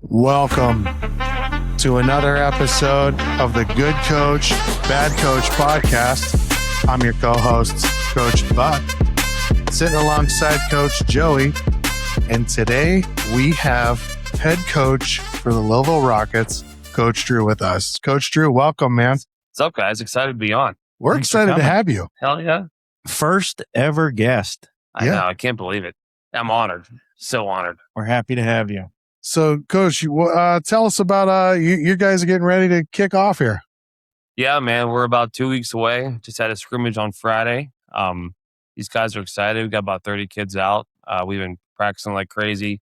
Welcome to another episode of the Good Coach, Bad Coach podcast. I'm your co-host, Coach Buck, sitting alongside Coach Joey. And today we have head coach for the Lowellville Rockets, Coach Drew, with us. Coach Drew, welcome, man. What's up, guys? Excited to be on. We're excited to have you. Hell yeah. First ever guest. I know. I can't believe it. I'm honored. So honored. We're happy to have you. So, Coach, tell us about you guys are getting ready to kick off here. Yeah, man. We're about 2 weeks away. Just had a scrimmage on Friday. These guys are excited. We got about 30 kids out. We've been practicing like crazy,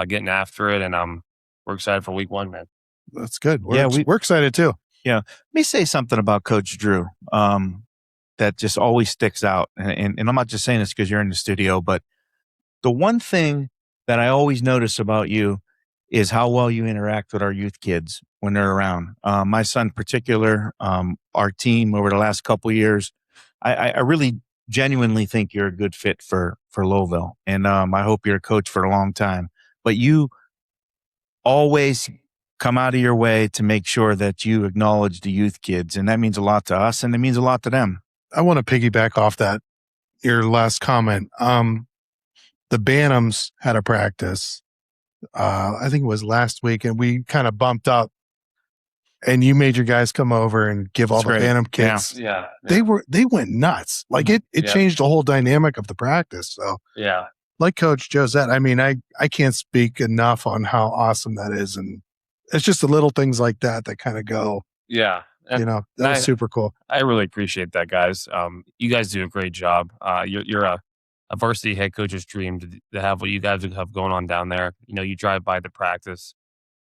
getting after it, and we're excited for week one, man. That's good. We're excited too. Yeah. Let me say something about Coach Drew that just always sticks out. And I'm not just saying this because you're in the studio, but the one thing that I always notice about you is how well you interact with our youth kids when they're around. My son in particular, our team over the last couple of years, I really genuinely think you're a good fit for Lowellville. And I hope you're a coach for a long time. But you always come out of your way to make sure that you acknowledge the youth kids. And that means a lot to us and it means a lot to them. I want to piggyback off that, your last comment. The Bantams had a practice. I think it was last week, and we kind of bumped up, and you made your guys come over and give all the Bantam kids. Yeah. They went nuts. Like it changed the whole dynamic of the practice. So yeah, like Coach Joe said, I mean, I can't speak enough on how awesome that is. And it's just the little things like that kind of go. Yeah. And that was super cool. I really appreciate that, guys. You guys do a great job. You're a varsity head coach's dream to have what you guys have going on down there. You drive by the practice,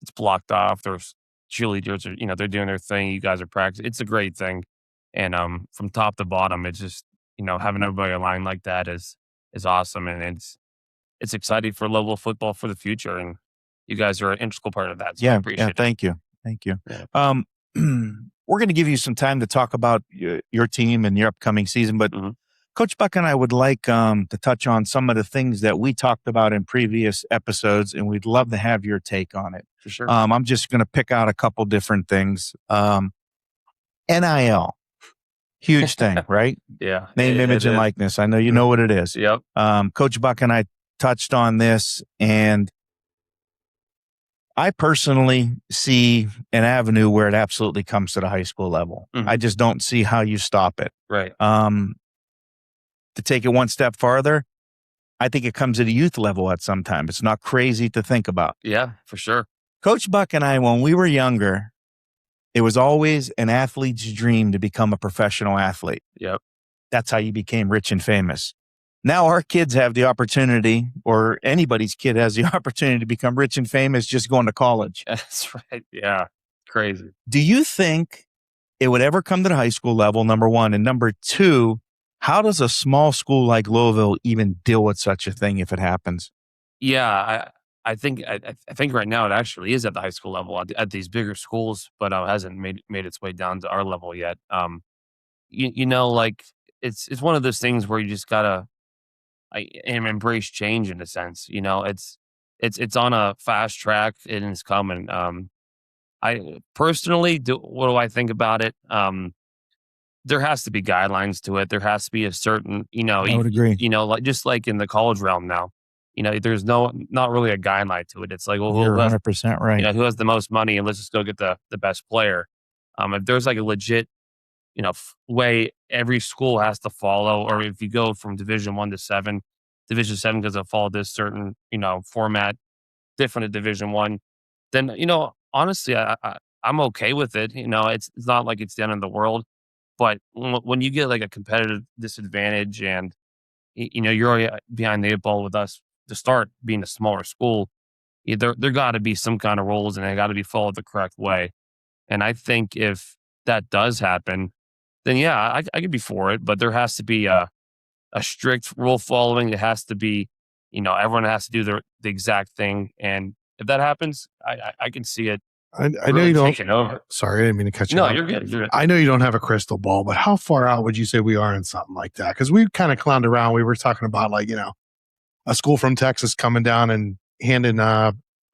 it's blocked off. There's cheerleaders, they're doing their thing. You guys are practicing. It's a great thing. And from top to bottom, it's just, having everybody aligned like that is awesome. And it's exciting for Lowellville football for the future. And you guys are an integral part of that. So I appreciate it. Thank you. Yeah. We're going to give you some time to talk about your team and your upcoming season, but Coach Buck and I would like to touch on some of the things that we talked about in previous episodes, and we'd love to have your take on it. For sure. I'm just going to pick out a couple different things. NIL, huge thing, right? Yeah. Name, image, and likeness. I know you know what it is. Yep. Coach Buck and I touched on this, and I personally see an avenue where it absolutely comes to the high school level. I just don't see how you stop it. Right. To take it one step farther, I think it comes at a youth level at some time. It's not crazy to think about. Yeah, for sure. Coach Buck and I, when we were younger, it was always an athlete's dream to become a professional athlete. Yep. That's how you became rich and famous. Now our kids have the opportunity, or anybody's kid has the opportunity to become rich and famous just going to college. That's right. Yeah. Crazy. Do you think it would ever come to the high school level, number one? And number two, how does a small school like Lowellville even deal with such a thing if it happens? Yeah, I think right now it actually is at the high school level at these bigger schools, but hasn't made its way down to our level yet. Like it's one of those things where you just gotta embrace change in a sense. It's on a fast track and it's coming. I personally what do I think about it? There has to be guidelines to it. There has to be a certain, I would agree. Like just like in the college realm now, there's not really a guideline to it. It's like, well, You're who has, 100% right. who has the most money, and let's just go get the best player. If there's like a legit, way every school has to follow, or if you go from Division 1 to 7, Division 7 doesn't follow this certain, format, different at Division 1, then honestly, I'm okay with it. It's not like it's the end of the world. But when you get like a competitive disadvantage and, you're already behind the 8 ball with us to start being a smaller school, there got to be some kind of rules and they got to be followed the correct way. And I think if that does happen, then yeah, I could be for it. But there has to be a strict rule following. It has to be, everyone has to do the exact thing. And if that happens, I can see it. I know you don't. Over. Sorry, I didn't mean to cut you No, off. you're good. I know you don't have a crystal ball, but how far out would you say we are in something like that? Because we kind of clowned around. We were talking about a school from Texas coming down and handing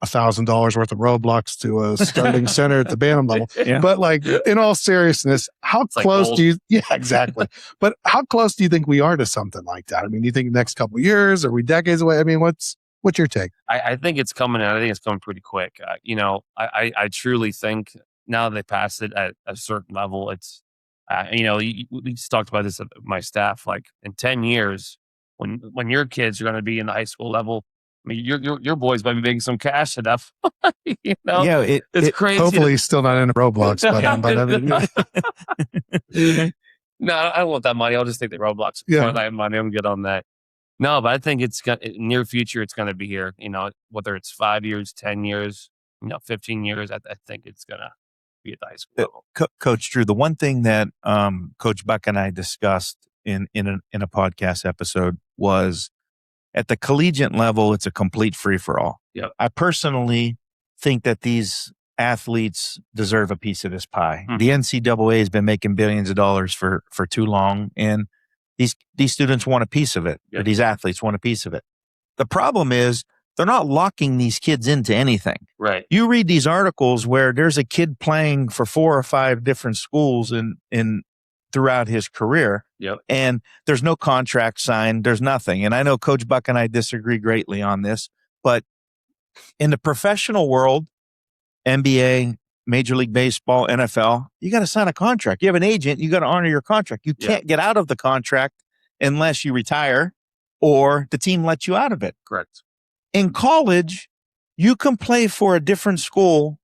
$1,000 worth of Roblox to a starting center at the Bantam level. Yeah. But like, in all seriousness, how It's like close gold. do you? Yeah, exactly. But how close do you think we are to something like that? I mean, do you think next couple of years? Are we decades away? I mean, what's your take? I think it's coming. And I think it's coming pretty quick. I truly think now that they passed it at a certain level, it's we just talked about this at my staff. Like in 10 years, when your kids are going to be in the high school level, I mean, your boys might be making some cash enough. Yeah, It's crazy. Hopefully, he's still not in Roblox, but No, I don't want that money. I'll just take the Roblox. Yeah. Fortnite money. I'm good on that. No, but I think it's near future. It's going to be here. Whether it's 5 years, 10 years, 15 years. I think it's going to be at the high school level. Coach Drew, the one thing that Coach Buck and I discussed in a podcast episode was at the collegiate level, it's a complete free for all. Yep. I personally think that these athletes deserve a piece of this pie. Mhm. The NCAA has been making billions of dollars for too long, and these students want a piece of it, or Yep. these athletes want a piece of it. The problem is they're not locking these kids into anything. Right. You read these articles where there's a kid playing for 4 or 5 different schools in throughout his career, Yep. and there's no contract signed. There's nothing. And I know Coach Buck and I disagree greatly on this, but in the professional world, NBA, Major League Baseball, NFL, you got to sign a contract. You have an agent, you got to honor your contract. You Yeah. can't get out of the contract unless you retire or the team lets you out of it. Correct. In college, you can play for a different school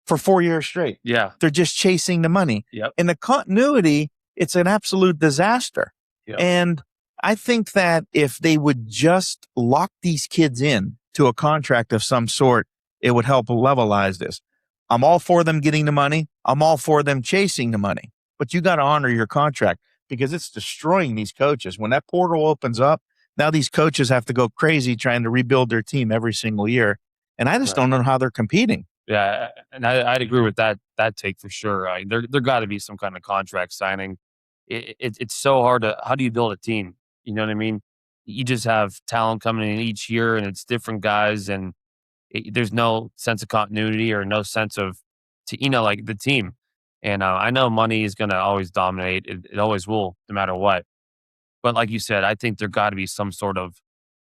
for 4 years straight. Yeah. They're just chasing the money. Yep. In the continuity, it's an absolute disaster. Yep. And I think that if they would just lock these kids in to a contract of some sort, it would help levelize this. I'm all for them getting the money. I'm all for them chasing the money, but you got to honor your contract because it's destroying these coaches. When that portal opens up, now these coaches have to go crazy trying to rebuild their team every single year. And I just Right. don't know how they're competing. Yeah, and I'd agree with that take for sure. There got to be some kind of contract signing. It's so hard to. How do you build a team? You know what I mean? You just have talent coming in each year, and it's different guys, and there's no sense of continuity or no sense of, like the team. And I know money is going to always dominate. It always will, no matter what. But like you said, I think there got to be some sort of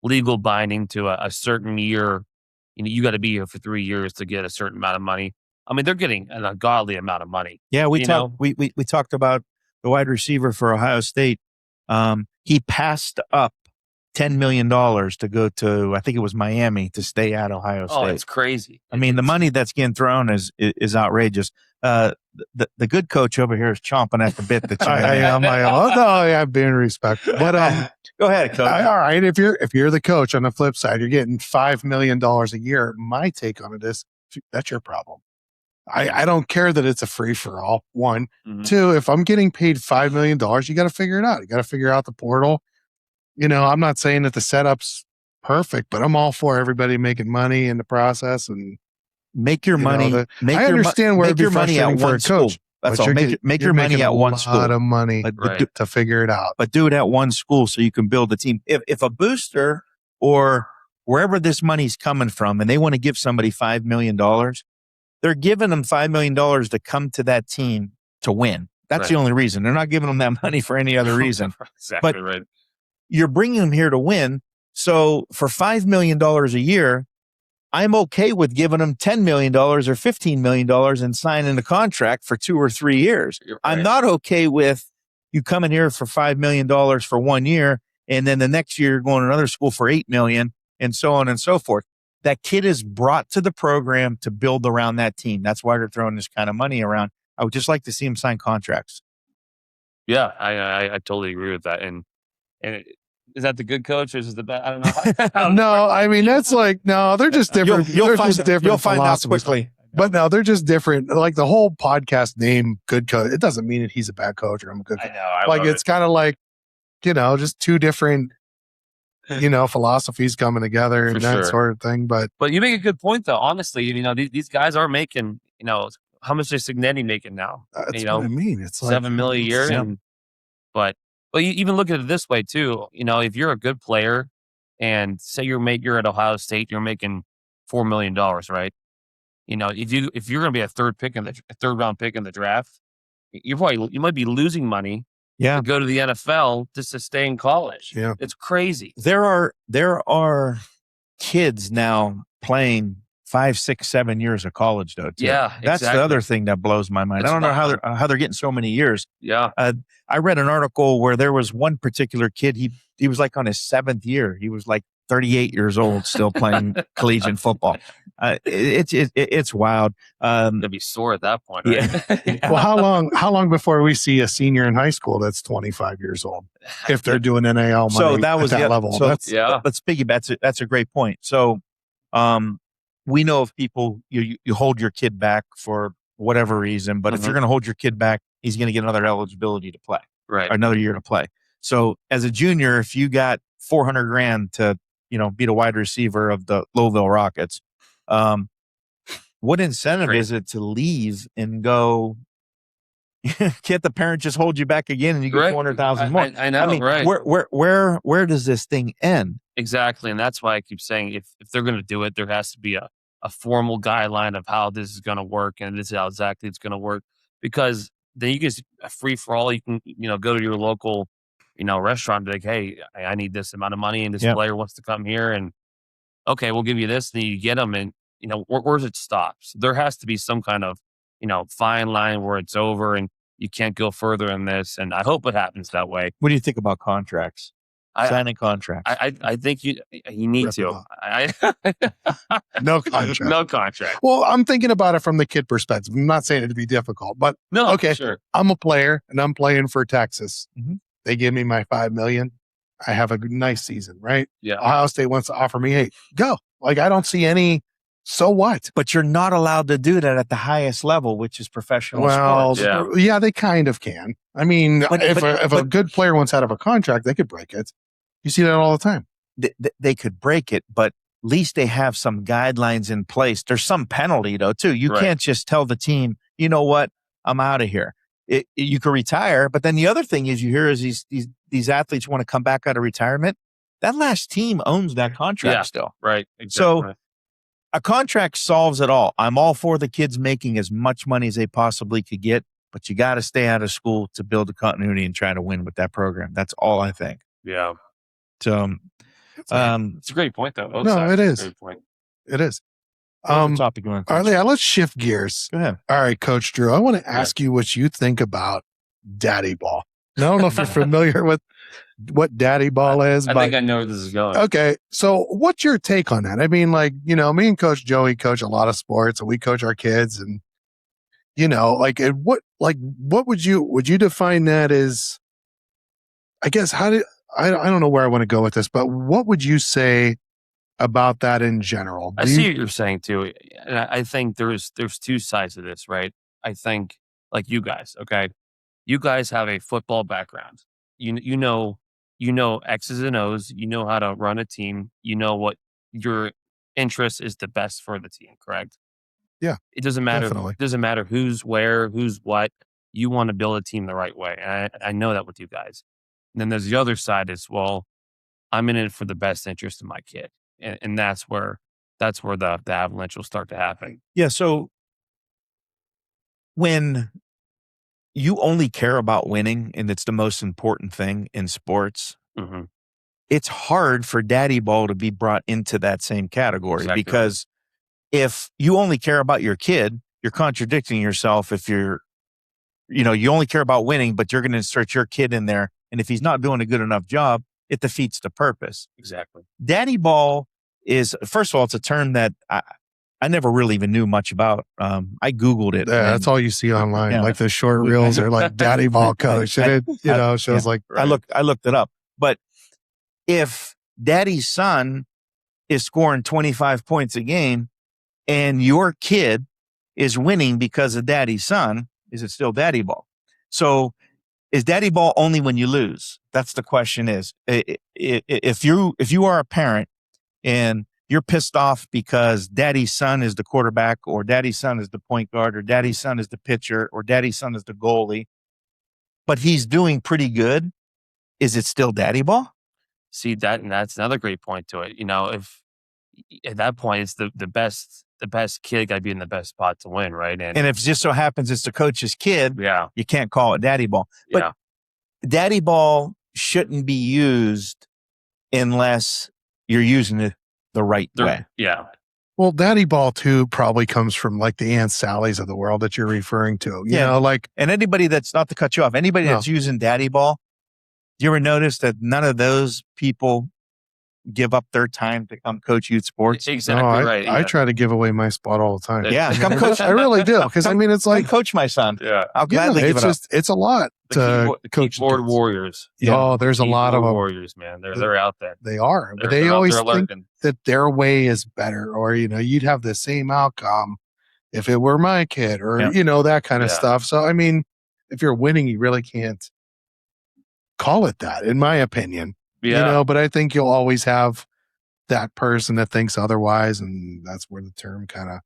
legal binding to a certain year. You got to be here for 3 years to get a certain amount of money. I mean, they're getting an ungodly amount of money. Yeah, we You talked. know? We talked about the wide receiver for Ohio State. He passed up $10 million to go to, I think it was Miami, to stay at Ohio State. Oh, it's crazy. I mean, the money that's getting thrown is outrageous. The good coach over here is chomping at the bit to chime I in. am. I'm being respectful. But Go ahead, coach. all right, if you're the coach, on the flip side, you're getting $5 million a year. My take on it is that's your problem. I don't care that it's a free for all. One, Mhm. two. If I'm getting paid $5 million, you got to figure it out. You got to figure out the portal. I'm not saying that the setup's perfect, but I'm all for everybody making money in the process. And Make your you know, money. the- Make I your understand where make it'd be your money at frustrating for a one school. coach. That's but all. you're Make getting- your money making at one a school. lot of money But Right. to figure it out. do it at one school so you can build a team. If a booster or wherever this money's coming from, and they want to give somebody $5 million, they're giving them $5 million to come to that team to win. That's the Right. only reason. They're not giving them that money for any other reason. Exactly But- right. You're bringing them here to win. So for $5 million a year, I'm okay with giving them $10 million or $15 million and signing a contract for 2 or 3 years. You're I'm right. not okay with you coming here for $5 million for 1 year, and then the next year you're going to another school for $8 million, and so on and so forth. That kid is brought to the program to build around that team. That's why they're throwing this kind of money around. I would just like to see him sign contracts. Yeah, I totally agree with that. And is that the good coach or is it the bad? I don't know. No, I mean that's like they're just different. they're just different You'll find out philosophies. quickly. But no, they're just different. Like the whole podcast name, good coach. It doesn't mean that he's a bad coach or I'm a good I coach. know. I Like love it's kind of like just two different philosophies coming together and For that sure. sort of thing. But But you make a good point, though. Honestly, these guys are making, how much is Signetti making now? that's what I mean. It's like $7 million a year. Yeah. But you even look at it this way too. If you're a good player and say you're at Ohio State, you're making $4 million, right? You know, if you're going to be a third round pick in the draft, you might be losing money to go to the NFL just to stay in college. Yeah. It's crazy. There are kids now playing 5, 6, 7 years of college though too. Yeah, That's exactly. the other thing that blows my mind. It's I don't know wild. how they're getting so many years. Yeah. I read an article where there was one particular kid. He was like on his 7th year. He was like 38 years old, still playing collegiate football. It's wild. They'll be sore at that point, right? Yeah. Well, how long before we see a senior in high school that's 25 years old if they're doing NIL money So that was at that the- level? so- That's, Yeah. Let's piggyback. That's a great point. So, we know of people you hold your kid back for whatever reason, but if you're going to hold your kid back, he's going to get another eligibility to play, Right. or another year to play. So, as a junior, if you got $400,000 to be the wide receiver of the Lowellville Rockets, what incentive Great. is it to leave and go? Can't the parent just hold you back again and you get Right. 400,000 more? I know, right. Where does this thing end? Exactly. And that's why I keep saying if they're going to do it, there has to be a formal guideline of how this is going to work, and this is how exactly it's going to work. Because then you get a free for all. You can, go to your local, restaurant and be like, hey, I need this amount of money and this player wants to come here, and okay, we'll give you this. And then you get them, and where's it stops? There has to be some kind of, fine line where it's over and you can't go further in this. And I hope it happens that way. What do you think about contracts? Signing contracts. I think you need Rip to. no contract. No contract. Well, I'm thinking about it from the kid perspective. I'm not saying it to be difficult, but No. okay, Sure. I'm a player and I'm playing for Texas. Mhm. They give me my $5 million. I have a nice season, right? Yeah. Ohio State wants to offer me, hey, go. Like, I don't see any. So what? But you're not allowed to do that at the highest level, which is professional Well, sports. yeah, they kind of can. I mean, if a good player wants out of a contract, they could break it. You see that all the time. They could break it, but at least they have some guidelines in place. There's some penalty though, too. You can't just tell the team, you know what, I'm out of here. You can retire, but then the other thing is you hear is these athletes want to come back out of retirement. That last team owns that contract still. Right. Exactly. So a contract solves it all. I'm all for the kids making as much money as they possibly could get, but you got to stay out of school to build a continuity and try to win with that program. That's all I think. Yeah. So, It's a great point, though. No, it is. Great point. It is. what's the topic you want to All right, let's shift gears. Go ahead. All right, Coach Drew, I want to ask you what you think about daddy ball. I don't know if you're familiar with what daddy ball is, I but think I know where this is going. okay. So what's your take on that? I mean, like, me and Coach Joey coach a lot of sports and we coach our kids, and what would you define that as? I guess I don't know where I want to go with this, but what would you say about that in general? I see what you're saying too. And I think there's two sides of this, right? I think like you guys, okay? You guys have a football background. You know X's and O's, you know how to run a team, you know what your interest is the best for the team, correct? Yeah. It doesn't matter. Definitely. It doesn't matter who's where, who's what. You want to build a team the right way. And I know that with you guys. And then there's the other side is, well, I'm in it for the best interest of my kid. And that's where the avalanche will start to happen. Yeah. So when you only care about winning and it's the most important thing in sports, Mm-hmm. it's hard for daddy ball to be brought into that same category. Exactly. Because if you only care about your kid, you're contradicting yourself. If you only care about winning, but you're going to insert your kid in there. And if he's not doing a good enough job, it defeats the purpose. Exactly. Daddy ball is, first of all, it's a term that I never really even knew much about. I Googled it. Yeah, that's all you see online. Yeah. Like the short reels are like daddy ball coach. And it, shows like, I looked it up. But if daddy's son is scoring 25 points a game and your kid is winning because of daddy's son, is it still daddy ball? So is daddy ball only when you lose? That's the question is. If you are a parent and you're pissed off because daddy's son is the quarterback or daddy's son is the point guard or daddy's son is the pitcher or daddy's son is the goalie, but he's doing pretty good, is it still daddy ball? See that, and that's another great point to it. If at that point, it's the best kid got to be in the best spot to win, right? And if it just so happens it's the coach's kid, yeah, you can't call it daddy ball. But yeah, daddy ball shouldn't be used unless you're using it the right way. yeah. Well, daddy ball too probably comes from like the Aunt Sally's of the world that you're referring to. You know, like, and anybody that's, not to cut you off, anybody that's using daddy ball, do you ever notice that none of those people give up their time to come coach youth sports? Exactly right. I try to give away my spot all the time. Yeah, come coach. I really do, because I mean, it's like, coach my son. Yeah, I'll gladly give it up. It's a lot to the coach keyboard warriors. Yeah. Oh, there's a lot of them. Warriors, man. They're out there. They are, but They're they always out there think lurking. that their way is better, or you'd have the same outcome if it were my kid, or that kind of stuff. So I mean, if you're winning, you really can't call it that, in my opinion. Yeah. But I think you'll always have that person that thinks otherwise, and that's where the term kind of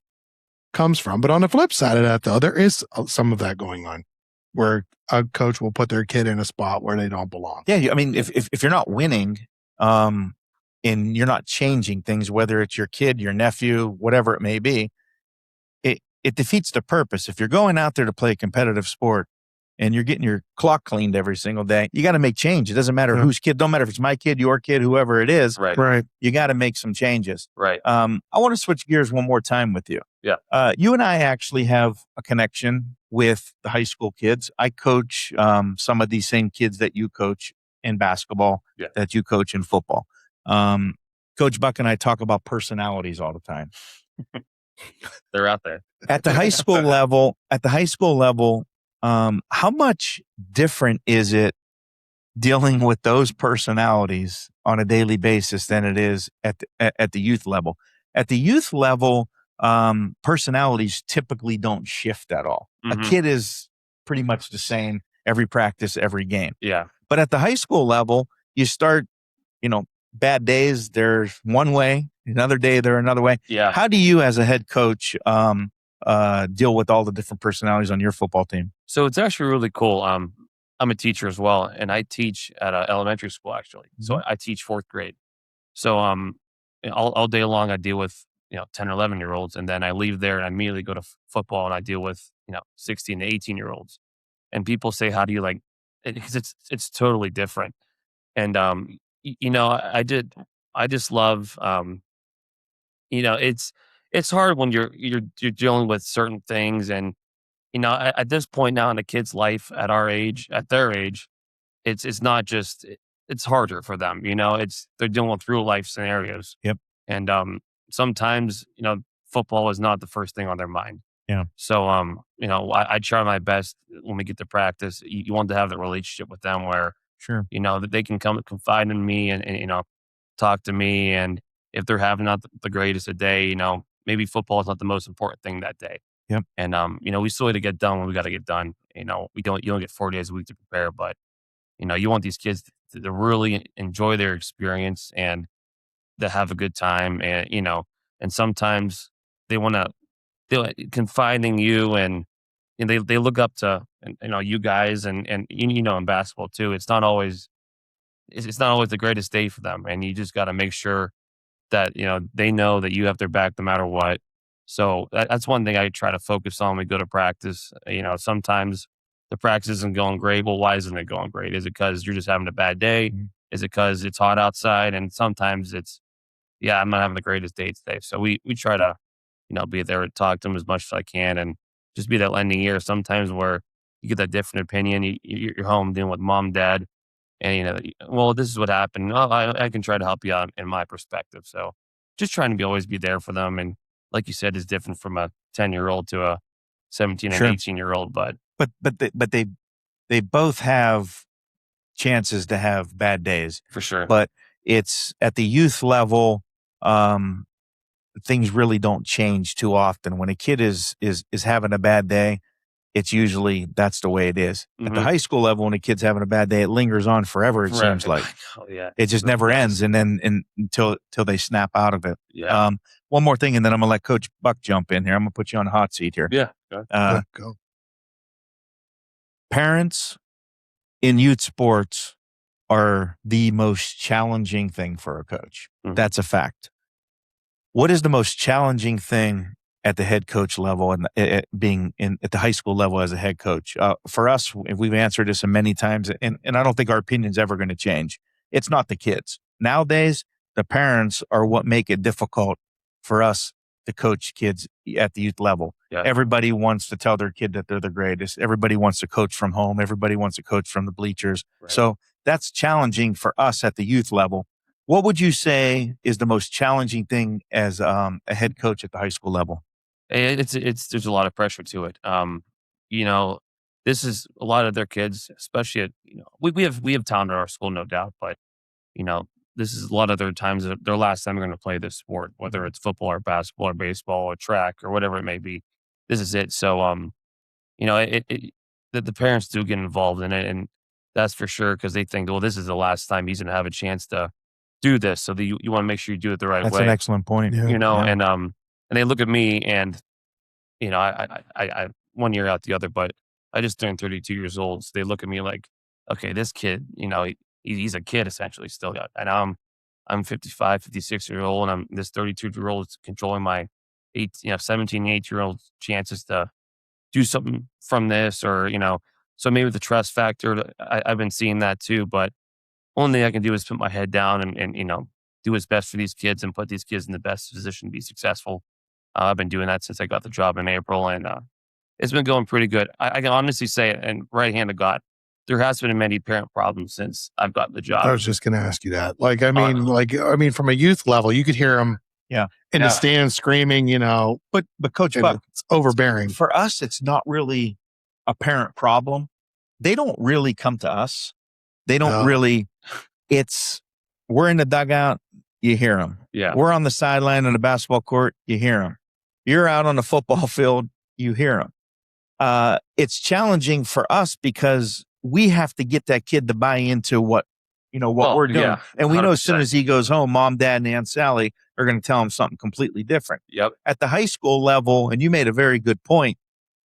comes from. But on the flip side of that, though, there is some of that going on, where a coach will put their kid in a spot where they don't belong. Yeah, I mean, if you're not winning, and you're not changing things, whether it's your kid, your nephew, whatever it may be, it defeats the purpose. If you're going out there to play a competitive sport and you're getting your clock cleaned every single day, you got to make change. It doesn't matter whose kid, don't matter if it's my kid, your kid, whoever it is. Right. You got to make some changes. Right. I want to switch gears one more time with you. Yeah. You and I actually have a connection with the high school kids. I coach some of these same kids that you coach in basketball, that you coach in football. Coach Buck and I talk about personalities all the time. They're out there. At the high school level, how much different is it dealing with those personalities on a daily basis than it is at the youth level? At the youth level, personalities typically don't shift at all. Mm-hmm. A kid is pretty much the same every practice, every game. Yeah. But at the high school level, you start, bad days, they're one way, another day, they're another way. Yeah. How do you as a head coach deal with all the different personalities on your football team? So it's actually really cool. I'm a teacher as well, and I teach at an elementary school, actually. Mm-hmm. So I teach 4th grade. So all day long I deal with 10 or 11-year-olds, and then I leave there and I immediately go to football and I deal with 16 to 18-year-olds. And people say, how do you like it? Because it's totally different. And I just love it's hard when you're dealing with certain things. And at this point now in a kid's life, at their age, it's not just, it's harder for them. They're dealing with real life scenarios. Yep. And sometimes football is not the first thing on their mind. Yeah. So I try my best when we get to practice. You want to have the relationship with them where sure that they can come confide in me and talk to me. And if they're having not the greatest a day, maybe football is not the most important thing that day. Yep. And we still need to get done when we got to get done. You don't get 4 days a week to prepare, but you want these kids to really enjoy their experience and to have a good time. And and sometimes they want to confide in you, and they look up to you guys, and in basketball too. It's not always the greatest day for them, and you just got to make sure that they know that you have their back no matter what. So that's one thing I try to focus on when we go to practice. Sometimes the practice isn't going great. Well, why isn't it going great? Is it because you're just having a bad day? Mm-hmm. Is it because it's hot outside? And sometimes it's, I'm not having the greatest day today. So we try to, be there and talk to them as much as I can, and just be that lending ear. Sometimes where you get that different opinion, you're home dealing with mom, dad, and well, this is what happened. Oh, I can try to help you out in my perspective. So just trying to always be there for them. And like you said, is different from a 10-year-old to a 17 and 18-year-old. But they both have chances to have bad days for sure. But it's at the youth level, things really don't change too often. When a kid is having a bad day, it's usually that's the way it is. Mm-hmm. At the high school level, when a kid's having a bad day, it lingers on forever. It seems like it just never ends, and then until they snap out of it. Yeah. One more thing, and then I'm gonna let Coach Buck jump in here. I'm gonna put you on the hot seat here. Yeah. Go. Parents in youth sports are the most challenging thing for a coach. Mm-hmm. That's a fact. What is the most challenging thing at the head coach level and at the high school level as a head coach? For us, we've answered this many times, and I don't think our opinion's ever going to change. It's not the kids. Nowadays, the parents are what make it difficult for us to coach kids at the youth level. Yeah. Everybody wants to tell their kid that they're the greatest. Everybody wants to coach from home. Everybody wants to coach from the bleachers. Right. So that's challenging for us at the youth level. What would you say is the most challenging thing as a head coach at the high school level? There's a lot of pressure to it. This is a lot of their kids, especially at, we have talent at our school, no doubt, but this is a lot of their times, their last time they're going to play this sport, whether it's football or basketball or baseball or track or whatever it may be. This is it. So, the parents do get involved in it, and that's for sure, because they think, well, this is the last time he's going to have a chance to do this. So you want to make sure you do it the right way. That's an excellent point. Yeah. And they look at me, and I 1 year out the other, but I just turned 32 years old. So they look at me like, okay, this kid, he's a kid essentially still. And I'm 55, 56 years old, and I'm this 32-year-old is controlling my 17, 8-year-old chances to do something from this, or, so maybe the trust factor, I've been seeing that too, but only thing I can do is put my head down and do what's best for these kids and put these kids in the best position to be successful. I've been doing that since I got the job in April, and it's been going pretty good. I can honestly say, and right hand of God, there has been many parent problems since I've gotten the job. I was just going to ask you that. From a youth level, you could hear them in the stands screaming, But Coach Buck, it's overbearing. For us, it's not really a parent problem. They don't really come to us. They don't really, we're in the dugout, you hear them. Yeah. We're on the sideline on the basketball court, you hear them. You're out on the football field, you hear them. It's challenging for us because we have to get that kid to buy into what we're doing. Yeah, and we know as 100%. soon as he goes home, mom, dad, and Aunt Sally are going to tell him something completely different. Yep. At the high school level, and you made a very good point,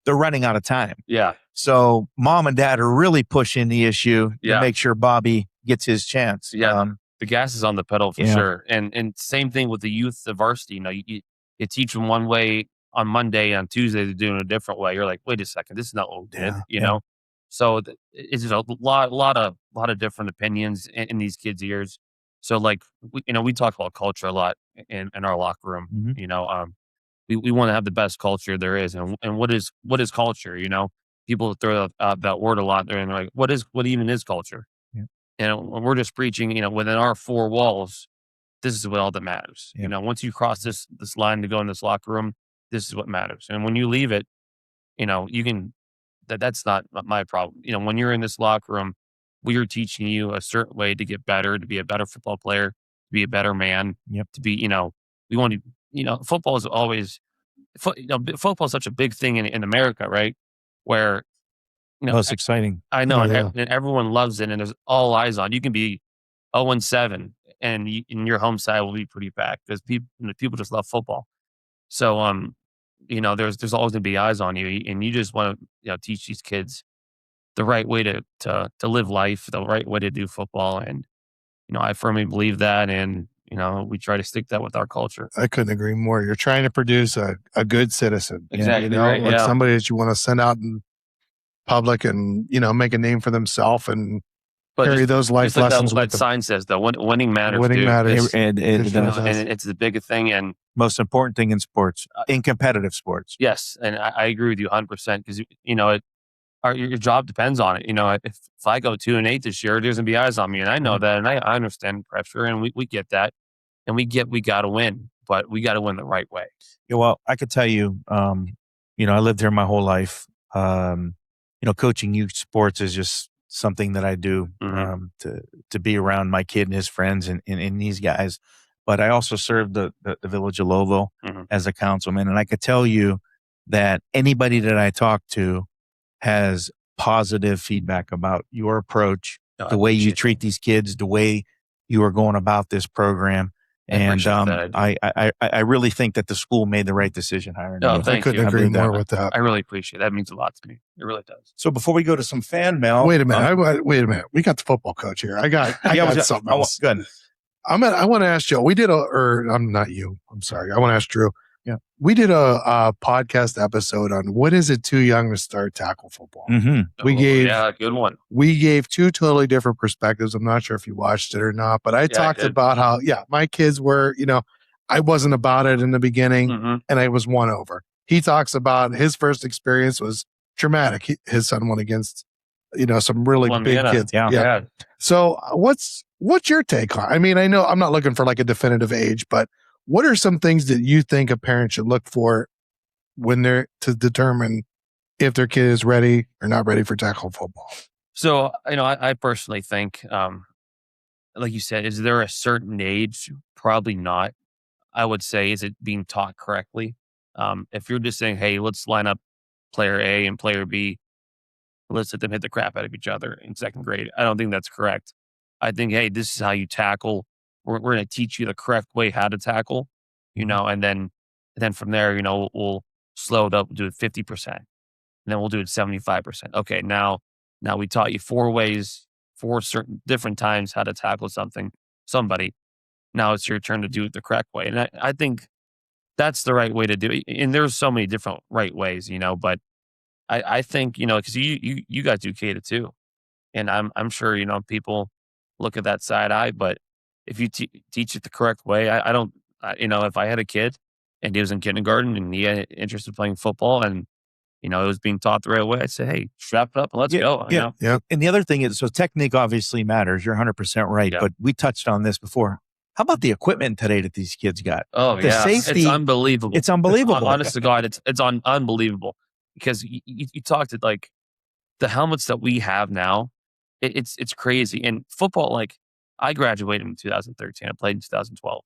they're running out of time. Yeah. So mom and dad are really pushing the issue Yeah. to make sure Bobby gets his chance. Yeah. The gas is on the pedal for Yeah. sure. And same thing with the youth, the varsity. You teach them one way on Monday, on Tuesday they're doing it a different way. You're like, wait a second, this is not what we did. So it's just a lot of different opinions in these kids' ears. So we talk about culture a lot in our locker room. Mhm. We want to have the best culture there is, and what is culture? People throw out that word a lot there, and they're like, what even is culture? Yeah. And we're just preaching, within our four walls, this is what all that matters. Yeah. Once you cross this line to go in this locker room, this is what matters. And when you leave it, you can. That's not my problem. When you're in this locker room, we are teaching you a certain way to get better, to be a better football player, to be a better man. Yep. To be, we want to, football is always, football is such a big thing in America, right? Where, It's exciting. I know, Oh, yeah. and everyone loves it, and there's all eyes on. You can be 0-7, and your home side will be pretty packed because people just love football. So, there's always gonna be eyes on you, and you just want to teach these kids the right way to live life, the right way to do football, and I firmly believe that, and we try to stick that with our culture. I couldn't agree more. You're trying to produce a good citizen. Exactly right. Like Yeah. somebody that you want to send out in public and make a name for themselves and But carry those life just like lessons that with them. sign says, though, winning matters. Winning dude. matters. It's, And It sure does. does. and it's the biggest thing, and Most important thing in sports, in competitive sports. yes, and I agree with you 100% because your job depends on it. If I go 2-8 this year, there's gonna be eyes on me, and I know that, and I understand pressure, and we get that, and we got to win, but we got to win the right way. Yeah, well, I could tell you, I lived here my whole life. Coaching youth sports is just something that I do Mhm. to be around my kid and his friends and these guys. But I also served the village of Lowellville Mhm. as a councilman, and I could tell you that anybody that I talk to has positive feedback about your approach, No, I the way you appreciate treat these kids, the way you are going about this program. I And appreciate that. I really think that the school made the right decision hiring No, you. I thank couldn't you. agree believe that. more with that. I really appreciate it. That means a lot to me. It really does. So before we go to some fan mail, Wait a minute. Wait a minute. We got the football coach here. I got something else. Good. I want to ask Joe. We did I'm not you. I'm sorry. I want to ask Drew. Yeah. We did a podcast episode on what is it too young to start tackle football. Mm-hmm. Good one. We gave two totally different perspectives. I'm not sure if you watched it or not, but I talked about how, my kids were, I wasn't about it in the beginning and I was won over. He talks about his first experience was traumatic. His son went against, some really big kids. Yeah. So what's your take on? I mean, I know I'm not looking for like a definitive age, but what are some things that you think a parent should look for when they're to determine if their kid is ready or not ready for tackle football? So, I personally think, like you said, is there a certain age? Probably not. I would say, is it being taught correctly? If you're just saying, hey, let's line up player A and player B, let's let them hit the crap out of each other in second grade, I don't think that's correct. I think, hey, this is how you tackle. We're going to teach you the correct way how to tackle, and then from there, we'll slow it up, do it 50%, and then we'll do it 75%. Okay, now we taught you 4 ways, 4 certain different times how to tackle somebody. Now it's your turn to do it the correct way. And I think that's the right way to do it. And there's so many different right ways, but I think, because you guys do K too. And I'm sure, people look at that side eye, but if you teach it the correct way, I don't, if I had a kid and he was in kindergarten and he had interest in playing football and, it was being taught the right way, I'd say, hey, strap it up and let's go. Yeah. And the other thing is, so technique obviously matters. You're 100% right. Yeah. But we touched on this before. How about the equipment today that these kids got? Oh, the safety, it's unbelievable. It's unbelievable. Honest to God, it's unbelievable because you talked to like the helmets that we have now. It's crazy. And football, like I graduated in 2013. I played in 2012.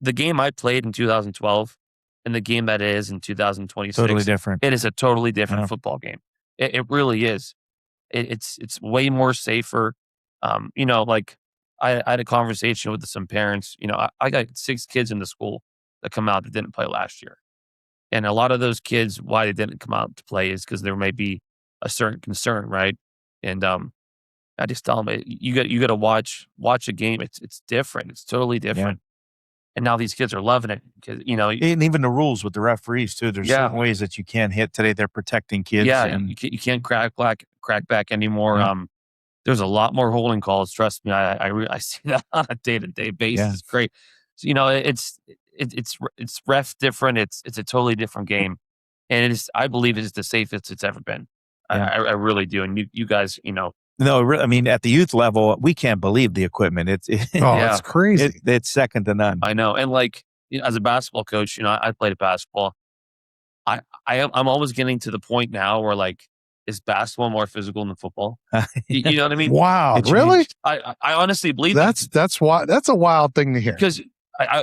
The game I played in 2012 and the game that is in 2026, totally different. It is a totally different football game. It really is. It's way more safer. Like I had a conversation with some parents. I got 6 kids in the school that come out that didn't play last year. And a lot of those kids, why they didn't come out to play is because there may be a certain concern, right? And I just tell them, you got to watch a game. It's different. It's totally different. Yeah. And now these kids are loving it because, and even the rules with the referees too. There's certain ways that you can't hit today. They're protecting kids. Yeah, and you can't crack back anymore. Yeah. There's a lot more holding calls. Trust me, I see that on a day-to-day basis. Yeah. It's great. So, it's ref different. It's a totally different game, and I believe it's the safest it's ever been. Yeah. I really do. And you guys, No, I mean, at the youth level, we can't believe the equipment. It's crazy. It's second to none. I know. And like, as a basketball coach, I played basketball. I'm always getting to the point now where like, is basketball more physical than football? You know what I mean? Wow. Really? I honestly believe that's why that's a wild thing to hear. Because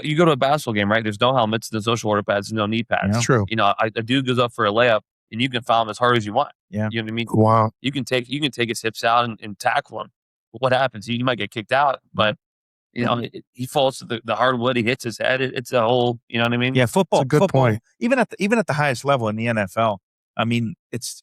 you go to a basketball game, right? There's no helmets, there's no shoulder pads, no knee pads. Yeah. True. A dude goes up for a layup and you can foul him as hard as you want. Yeah. You know what I mean? Wow. You can take his hips out and tackle him. But what happens? You might get kicked out, but he falls to the hardwood, he hits his head. It's a whole, you know what I mean? Yeah, football. That's a good point. Even at the highest level in the NFL, I mean, it's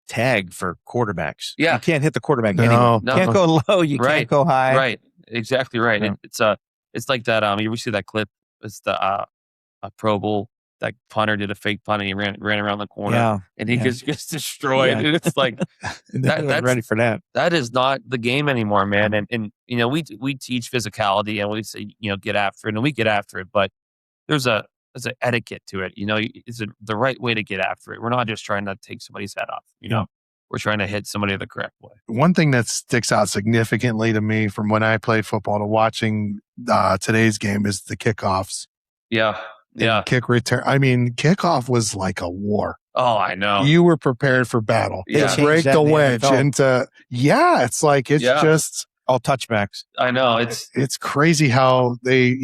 tag for quarterbacks. Yeah. You can't hit the quarterback anymore. No. You can't go low, you can't go high. Right. Exactly right. Yeah. It's like that you ever see that clip? It's the a Pro Bowl, that punter did a fake punt and he ran around the corner and he gets destroyed. Yeah. It's like that's ready for that. That is not the game anymore, man. And we teach physicality and we say, get after it, and we get after it, but there's an etiquette to it. Is it the right way to get after it? We're not just trying to take somebody's head off. We're trying to hit somebody the correct way. One thing that sticks out significantly to me from when I played football to watching today's game is the kickoffs. Yeah. Yeah. Kick return. I mean, kickoff was like a war. Oh, I know. You were prepared for battle. Yeah. They break the wedge into, it's like, it's just all touchbacks. I know. It's crazy how they,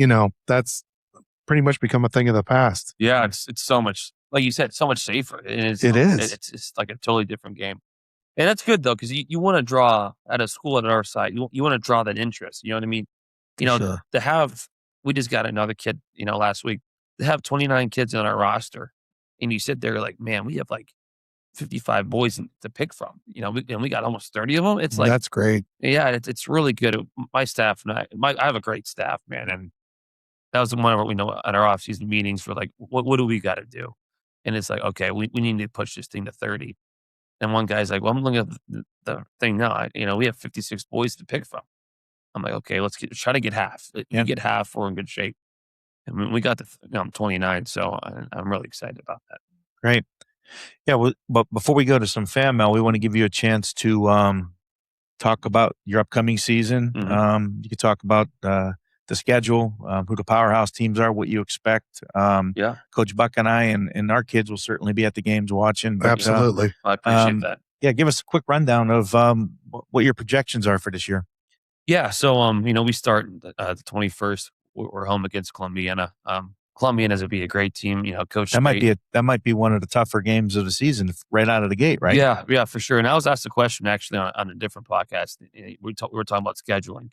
that's pretty much become a thing of the past. Yeah. It's so much, like you said, so much safer. It is. It's like a totally different game. And that's good though, because you want to draw at a school at our side. You want to draw that interest. You know what I mean? Sure. We just got another kid, last week. They have 29 kids on our roster. And you sit there like, man, we have like 55 boys to pick from. We got almost 30 of them. It's like, that's great. yeah, it's really good. My staff and I have a great staff, man. And that was one of our, at our off-season meetings for like, what do we got to do? And it's like, okay, we need to push this thing to 30. And one guy's like, well, I'm looking at the thing now. We have 56 boys to pick from. I'm like, okay, let's try to get half. If you get half, we're in good shape. And we got I'm 29, so I'm really excited about that. Great. Yeah, well, but before we go to some fan mail, we want to give you a chance to talk about your upcoming season. Mhm. You could talk about the schedule, who the powerhouse teams are, what you expect. Yeah, Coach Buck and I and our kids will certainly be at the games watching. But, Absolutely. I appreciate that. yeah, give us a quick rundown of what your projections are for this year. Yeah, so we start the 21st. We're home against Columbiana. Columbiana's would be a great team. Coach. That might be one of the tougher games of the season right out of the gate, right? Yeah, for sure. And I was asked a question actually on a different podcast. We were talking about scheduling.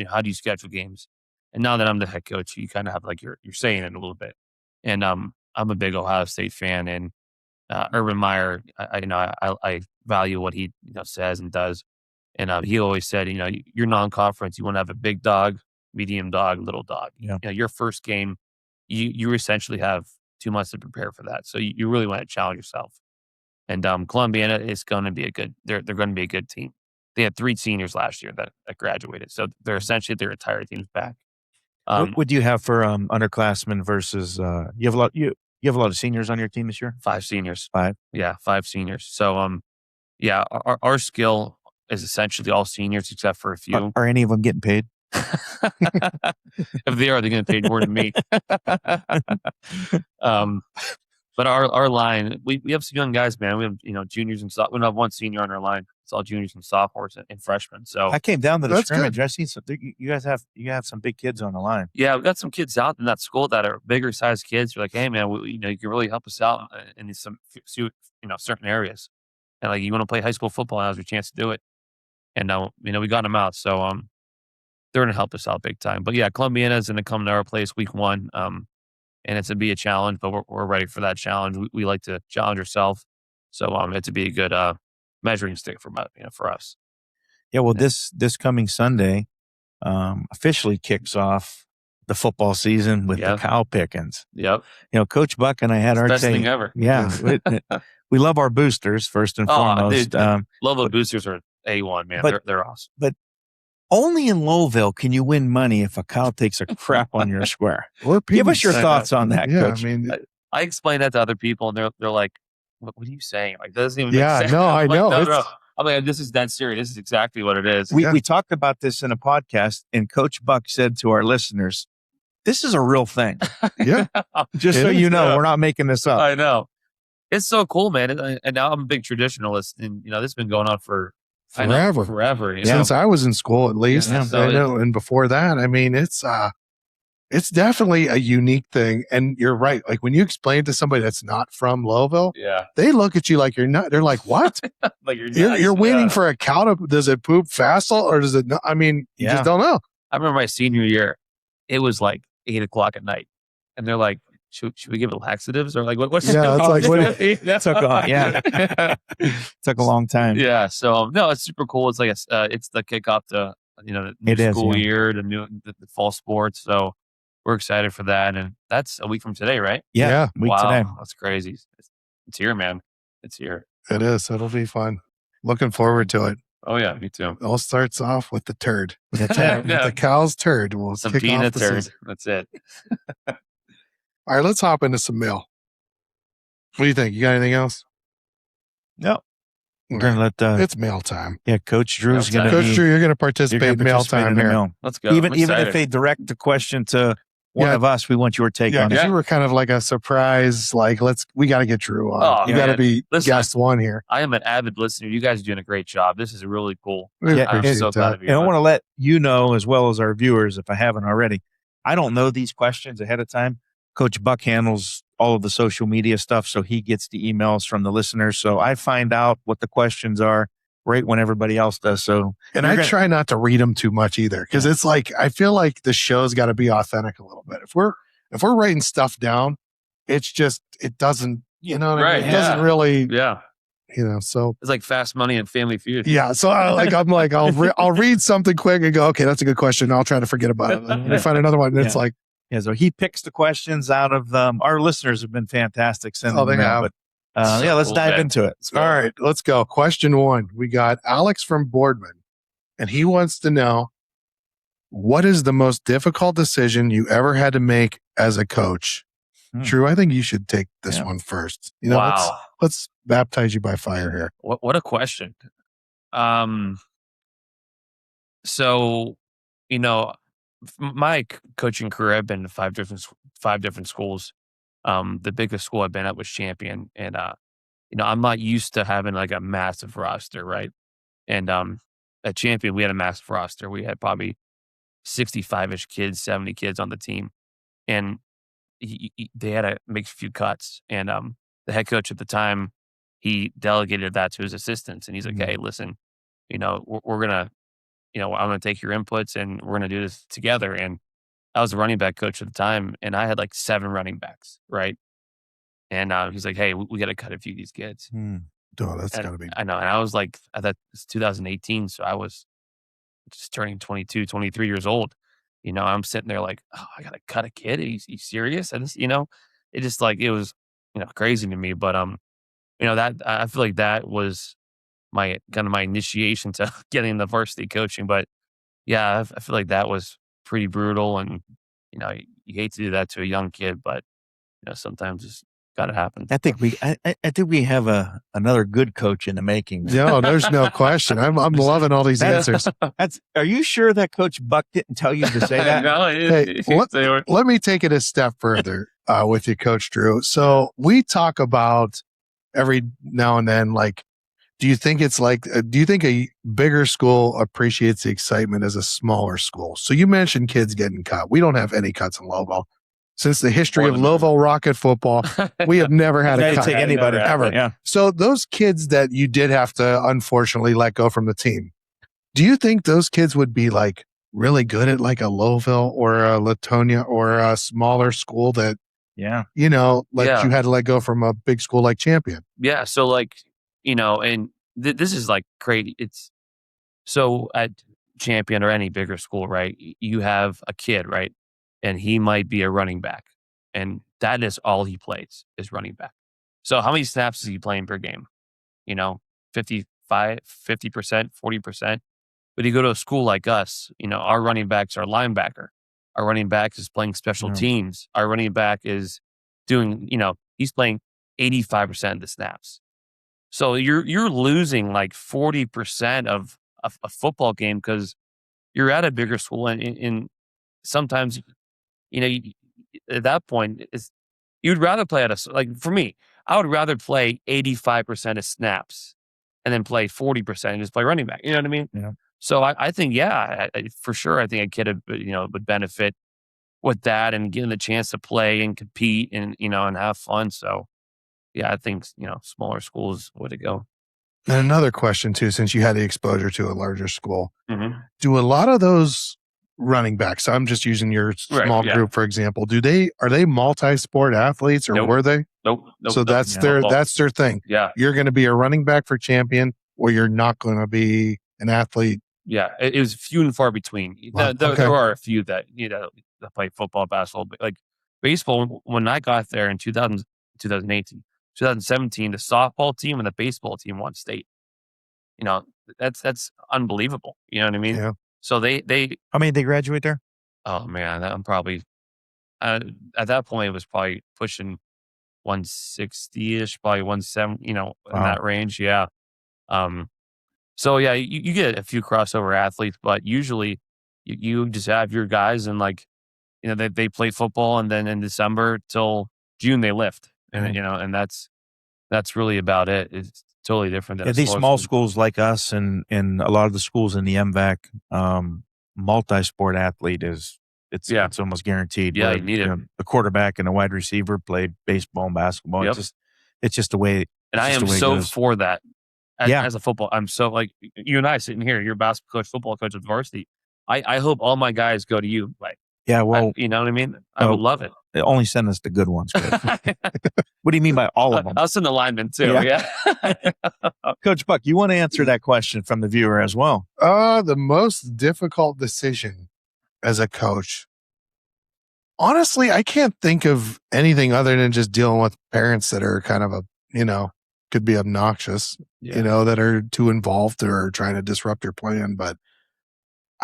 How do you schedule games? And now that I'm the head coach, you kind of have like you're saying it a little bit. And I'm a big Ohio State fan, and Urban Meyer, I value what he says and does. And he always said, you're non-conference. You want to have a big dog, medium dog, little dog. Yeah. Your first game, you essentially have 2 months to prepare for that. So you really want to challenge yourself. And Columbiana is going to be they're going to be a good team. They had 3 seniors last year that graduated. So they're essentially their entire team's back. What do you have for underclassmen versus you have a lot of seniors on your team this year? 5 seniors. 5? Yeah, 5 seniors. So yeah, our skill is essentially all seniors except for a few. Are any of them getting paid? If they are, they're going to pay more than me. But our line, we have some young guys, man. We have juniors and we don't have one senior on our line. It's all juniors and sophomores and freshmen. So I came down to the That's scrimmage. I see you guys have some big kids on the line. yeah, we got some kids out in that school that are bigger sized kids. You're like, hey man, you can really help us out in some certain areas. And like, you want to play high school football? Now's your chance to do it. And we got them out. So they're going to help us out big time. But yeah, Columbiana is going to come to our place week 1. And it's going to be a challenge, but we're ready for that challenge. We like to challenge ourselves. So it's to be a good measuring stick for us. Yeah, well, this coming Sunday officially kicks off the football season with the cow pickings. Yep. Coach Buck and I had our Best thing ever. Yeah. We love our boosters first and foremost. Dude, Lowellville boosters are A1, man. They're awesome. But only in Lowellville can you win money if a cow takes a crap on your square. Give us your thoughts on that, Coach. I mean, I explain that to other people, and they're like, "What are you saying? Like, that doesn't even make sense." no, I know. No. I'm like, this is that serious. This is exactly what it is. We talked about this in a podcast, and Coach Buck said to our listeners, "This is a real thing." Yeah, just so you know, we're not making this up. I know. It's so cool, man. And now I'm a big traditionalist, and this has been going on for forever. Since I was in school, at least. Yeah, I know, and before that, I mean, it's definitely a unique thing. And you're right. Like when you explain it to somebody that's not from Lowellville, they look at you like you're not. They're like, "What? Like you're waiting for a cow to? Does it poop fast or does it not?" I mean, you just don't know. I remember my senior year. It was like 8:00 at night, and they're like, "Should we give it laxatives or like what's?" Yeah, it's like what took a long time. Yeah, so no, it's super cool. It's like it's the kickoff to the new school year, the fall sports. So we're excited for that, and that's a week from today, right? Yeah. Week today. That's crazy. It's here, man. It's here. It is. It'll be fun. Looking forward to it. Oh yeah, me too. It all starts off with the turd. That's it. The cow's turd. We'll Some kick peanut off the turd. season. That's it. All right, let's hop into some mail. What do you think? You got anything else? No. We're gonna let it's mail time. Yeah, Coach Drew's gonna Coach Drew, you're gonna participate in mail time here. Mail. Let's go. Even if they direct the question to one of us, we want your take on it. You were kind of like a surprise, like we got to get Drew on. You got to be guest one here. I am an avid listener. You guys are doing a great job. This is really cool. I'm so proud of you. And I want to let you know, as well as our viewers, if I haven't already, I don't know these questions ahead of time. Coach Buck handles all of the social media stuff, so he gets the emails from the listeners. So I find out what the questions are right when everybody else does. So, and I try not to read them too much either, because it's like I feel like the show's got to be authentic a little bit. If we're writing stuff down, it's just it doesn't, you know what I mean? It doesn't really. Yeah. So It's like Fast Money and Family Feud. yeah. So I'll read something quick and go, okay, that's a good question. I'll try to forget about it. And I find another one. And it's like, yeah. So he picks the questions out of them. Our listeners have been fantastic sending them out. But let's dive into it. All right, let's go. Question 1. We got Alex from Boardman, and he wants to know, what is the most difficult decision you ever had to make as a coach? Drew, I think you should take this one first. Wow. Let's baptize you by fire here. What a question. So, my coaching career, I've been to five different schools. The biggest school I've been at was Champion, and I'm not used to having like a massive roster, right? And at Champion, we had a massive roster. We had probably 65-ish kids, 70 kids on the team, and they had to make a few cuts. And the head coach at the time, he delegated that to his assistants, and he's like, "Hey, listen, we're gonna, I'm gonna take your inputs, and we're gonna do this together." And I was a running back coach at the time, and I had like 7 running backs, right? And he's like, "Hey, we got to cut a few of these kids." Oh, that's gotta be. I know, and I was like, it's 2018, so I was just turning 22, 23 years old. I'm sitting there like, oh, I gotta cut a kid. Are you serious? And it just like, it was, crazy to me. But that I feel like that was my kind of my initiation to getting the varsity coaching. But yeah, I feel like that was pretty brutal, and you hate to do that to a young kid, but sometimes it's got to happen. I think we have another good coach in the making. No, there's no question. I'm loving all these answers. Are you sure that Coach Buck didn't tell you to say that? No, let me take it a step further with you, Coach Drew. So we talk about every now and then, like, do you think a bigger school appreciates the excitement as a smaller school? So you mentioned kids getting cut. We don't have any cuts in Lowellville. Since the history of Lowellville Rocket football, we have never had a cut. Take anybody ever. Yeah. So those kids that you did have to unfortunately let go from the team, do you think those kids would be like really good at like a Lowellville or a Latonia or a smaller school that, you had to let go from a big school like Champion? Yeah. So like, and this is like crazy. It's so at Champion or any bigger school, right? You have a kid, right? And he might be a running back, and that is all he plays is running back. So how many snaps is he playing per game? 50%, 40%. But you go to a school like us, our running backs are linebacker. Our running back is playing special teams. Our running back is doing, he's playing 85% of the snaps. So you're losing like 40% of a football game because you're at a bigger school, and sometimes at that point, you'd rather play like for me, I would rather play 85% of snaps and then play 40% and just play running back. You know what I mean? Yeah. So I think, for sure, I think a kid would benefit with that and getting the chance to play and compete and and have fun. So yeah, I think smaller schools would it go. And another question too, since you had the exposure to a larger school, Mm-hmm. do a lot of those running backs, I'm just using your small group for example, are they multi-sport athletes or were they? Nope. So that's their thing. Yeah. You're going to be a running back for Champion, or you're not going to be an athlete. Yeah, it was few and far between. There are a few that that play football, basketball, but like baseball. When I got there in 2018, 2017, the softball team and the baseball team won state. That's unbelievable. You know what I mean? Yeah. So they how many did they graduate there? Oh man, I'm probably at that point it was probably pushing 160-ish, probably 170, in that range. Yeah. So yeah, you get a few crossover athletes, but usually you just have your guys and like, they play football and then in December till June they lift. And, and that's really about it. It's totally different than these small schools like us and a lot of the schools in the MVAC, multi-sport athlete it's almost guaranteed. Yeah, you need it. The quarterback and the wide receiver play baseball and basketball. Yep. It's just the way. And I am so for that. As a football, I'm so like you and I sitting here. You're a basketball coach, football coach at the varsity. I hope all my guys go to you. Like, yeah, well, you know what I mean. I would love it. Only send us the good ones. What do you mean by all of them? Us and the linemen too. Yeah. Yeah. Coach Buck, you want to answer that question from the viewer as well? The most difficult decision as a coach. Honestly, I can't think of anything other than just dealing with parents that are kind of could be obnoxious, that are too involved or trying to disrupt your plan. But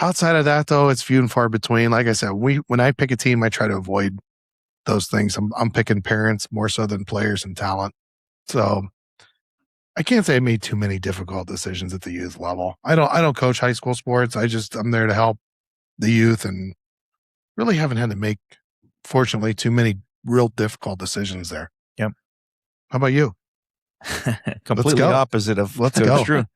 outside of that, though, it's few and far between. Like I said, when I pick a team, I try to avoid those things. I'm picking parents more so than players and talent. So I can't say I made too many difficult decisions at the youth level. I don't coach high school sports. I'm there to help the youth, and really haven't had to make, fortunately, too many real difficult decisions there. Yep. How about you? Completely opposite of Let's go. True.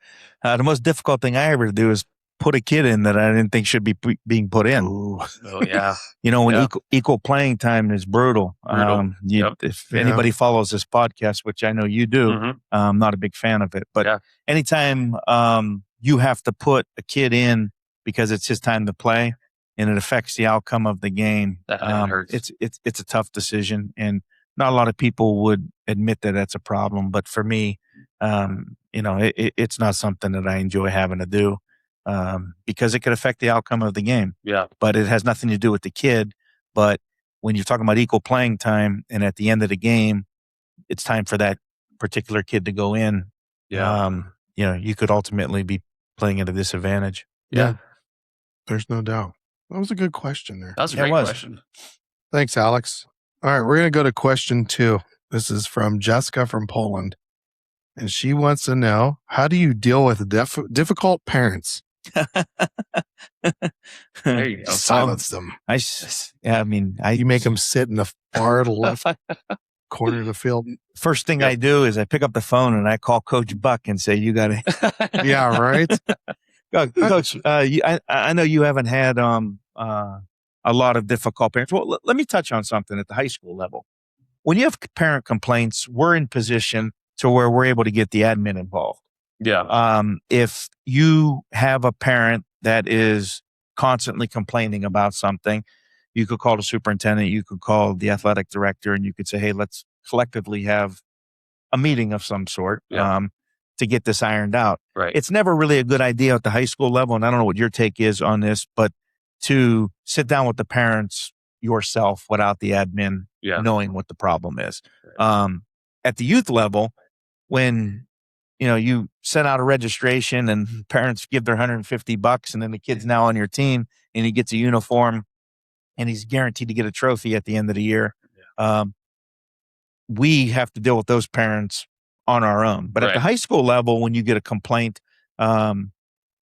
The most difficult thing I ever do is put a kid in that I didn't think should be being put in. Ooh. Oh yeah. When equal playing time is brutal. If anybody follows this podcast, which I know you do, I'm not a big fan of it. But anytime you have to put a kid in because it's his time to play and it affects the outcome of the game, that hurts. It's a tough decision, and not a lot of people would admit that that's a problem. But for me, it's not something that I enjoy having to do. Because it could affect the outcome of the game. Yeah. But it has nothing to do with the kid. But when you're talking about equal playing time and at the end of the game, it's time for that particular kid to go in. Yeah. You could ultimately be playing at a disadvantage. Yeah. There's no doubt. That was a good question there. That was a great question. Thanks, Alex. All right, we're going to go to question 2. This is from Jessica from Poland. And she wants to know, how do you deal with difficult parents? There you go. Silence them. You make them sit in the far left corner of the field. First thing I do is I pick up the phone and I call Coach Buck and say, you got to. Yeah, right. Coach, I know you haven't had a lot of difficult parents. Well, let me touch on something at the high school level. When you have parent complaints, we're in position to where we're able to get the admin involved. Yeah. If you have a parent that is constantly complaining about something, you could call the superintendent, you could call the athletic director, and you could say, hey, let's collectively have a meeting of some sort to get this ironed out. Right. It's never really a good idea at the high school level, and I don't know what your take is on this, but to sit down with the parents yourself without the admin knowing what the problem is. Right. At the youth level, when you send out a registration and parents give their $150 and then the kid's now on your team and he gets a uniform and he's guaranteed to get a trophy at the end of the year. Yeah. We have to deal with those parents on our own. But at the high school level, when you get a complaint,